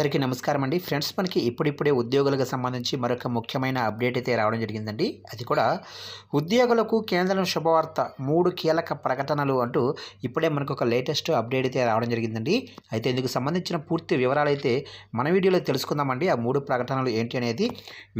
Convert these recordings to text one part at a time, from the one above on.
అందరికీ నమస్కారం అండి ఫ్రెండ్స్. మనకి ఇప్పుడిప్పుడే ఉద్యోగులకు సంబంధించి మరొక ముఖ్యమైన అప్డేట్ అయితే రావడం జరిగిందండి. అది కూడా ఉద్యోగులకు కేంద్రం శుభవార్త, 3 కీలక ప్రకటనలు అంటూ ఇప్పుడే మనకు ఒక లేటెస్ట్ అప్డేట్ అయితే రావడం జరిగిందండి. అయితే ఇందుకు సంబంధించిన పూర్తి వివరాలు అయితే మన వీడియోలో తెలుసుకుందామండి. ఆ 3 ప్రకటనలు ఏంటి అనేది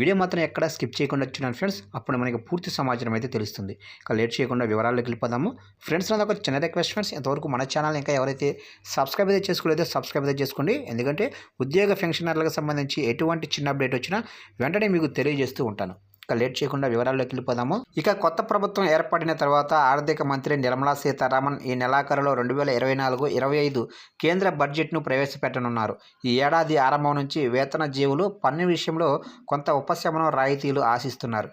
వీడియో మాత్రం ఎక్కడ స్కిప్ చేయకుండా చూడండి ఫ్రెండ్స్. అప్పుడు మనకి పూర్తి సమాచారం అయితే తెలుస్తుంది. ఇక లేట్ చేయకుండా వివరాల్లోకి వెళ్ళిపోదాము. ఫ్రెండ్స్, నాది ఒక చిన్న రిక్వెస్ట్ ఫ్రెండ్స్, ఇంతవరకు మన ఛానల్ ఇంకా ఎవరైతే సబ్స్క్రైబ్ అయితే చేసుకోలేదో సబ్స్క్రైబ్ అయితే చేసుకోండి. ఎందుకంటే ఉద్యోగ పెన్షనర్లకు సంబంధించి ఎటువంటి చిన్న అప్డేట్ వచ్చినా వెంటనే మీకు తెలియజేస్తూ ఉంటాను. ఇక లేట్ చేయకుండా వివరాల్లోకి వెళ్ళిపోదాము. ఇక కొత్త ప్రభుత్వం ఏర్పడిన తర్వాత ఆర్థిక మంత్రి నిర్మలా సీతారామన్ ఈ నెలాఖరులో 2024-25 కేంద్ర బడ్జెట్ను ప్రవేశపెట్టనున్నారు. ఈ ఏడాది ఆరంభం నుంచి వేతన జీవులు పన్ను విషయంలో కొంత ఉపశమనం, రాయితీలు ఆశిస్తున్నారు.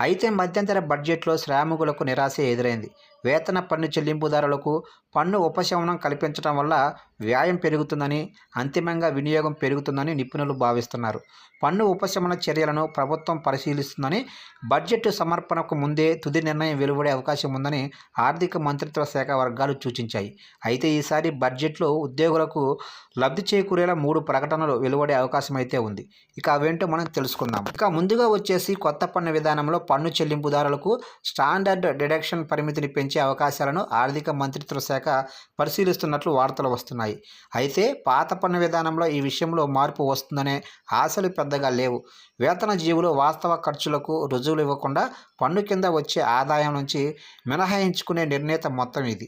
అయితే మధ్యంతర బడ్జెట్లో శ్రామికులకు నిరాశ ఎదురైంది. వేతన పన్ను చెల్లింపుదారులకు పన్ను ఉపశమనం కల్పించడం వల్ల వ్యాయం పెరుగుతుందని, అంతిమంగా వినియోగం పెరుగుతుందని నిపుణులు భావిస్తున్నారు. పన్ను ఉపశమన చర్యలను ప్రభుత్వం పరిశీలిస్తుందని, బడ్జెట్ సమర్పణకు ముందే తుది నిర్ణయం వెలువడే అవకాశం ఉందని ఆర్థిక మంత్రిత్వ శాఖ వర్గాలు సూచించాయి. అయితే ఈసారి బడ్జెట్లో ఉద్యోగులకు లబ్ధి చేకూరేలా 3 ప్రకటనలు వెలువడే అవకాశం అయితే ఉంది. ఇక అవేంటో మనం తెలుసుకుందాం. ఇక ముందుగా వచ్చేసి కొత్త పన్ను విధానంలో పన్ను చెల్లింపుదారులకు స్టాండర్డ్ డిడక్షన్ పరిమితిని పెంచే అవకాశాలను ఆర్థిక మంత్రిత్వ శాఖ పరిశీలిస్తున్నట్లు వార్తలు వస్తున్నాయి. అయితే పాత పన్ను విధానంలో ఈ విషయంలో మార్పు వస్తుందనే ఆశలు పెద్దగా లేవు. వేతన జీవులు వాస్తవ ఖర్చులకు రుజువులు ఇవ్వకుండా పన్ను కింద వచ్చే ఆదాయం నుంచి మినహాయించుకునే నిర్ణీత మొత్తం ఇది.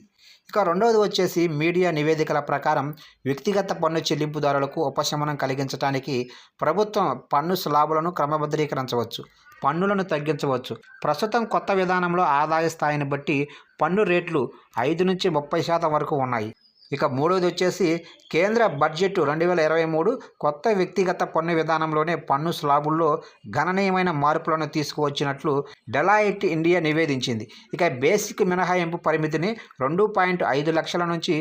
ఇక రెండవది వచ్చేసి మీడియా నివేదికల ప్రకారం వ్యక్తిగత పన్ను చెల్లింపుదారులకు ఉపశమనం కలిగించడానికి ప్రభుత్వం పన్ను స్లాబులను క్రమబద్ధీకరించవచ్చు, పన్నులను తగ్గించవచ్చు. ప్రస్తుతం కొత్త విధానంలో ఆదాయ స్థాయిని బట్టి పన్ను రేట్లు 5-30% వరకు ఉన్నాయి. ఇక మూడవది వచ్చేసి కేంద్ర బడ్జెట్ 2023 కొత్త వ్యక్తిగత పన్ను విధానంలోనే పన్ను స్లాబుల్లో గణనీయమైన మార్పులను తీసుకువచ్చినట్లు డెలాయిట్ ఇండియా నివేదించింది. ఇక బేసిక్ మినహాయింపు పరిమితిని 2.5 లక్షల నుంచి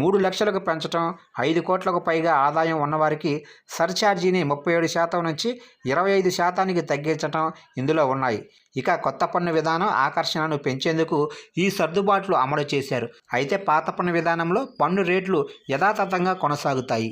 3 లక్షలకు పెంచడం, 5 కోట్లకు పైగా ఆదాయం ఉన్నవారికి సర్ఛార్జీని 37% నుంచి 25%కి తగ్గించడం ఇందులో ఉన్నాయి. ఇక కొత్త పన్ను విధానం ఆకర్షణను పెంచేందుకు ఈ సర్దుబాట్లు అమలు చేశారు. అయితే పాత పన్ను విధానంలో పన్ను రేట్లు యథాతథంగా కొనసాగుతాయి.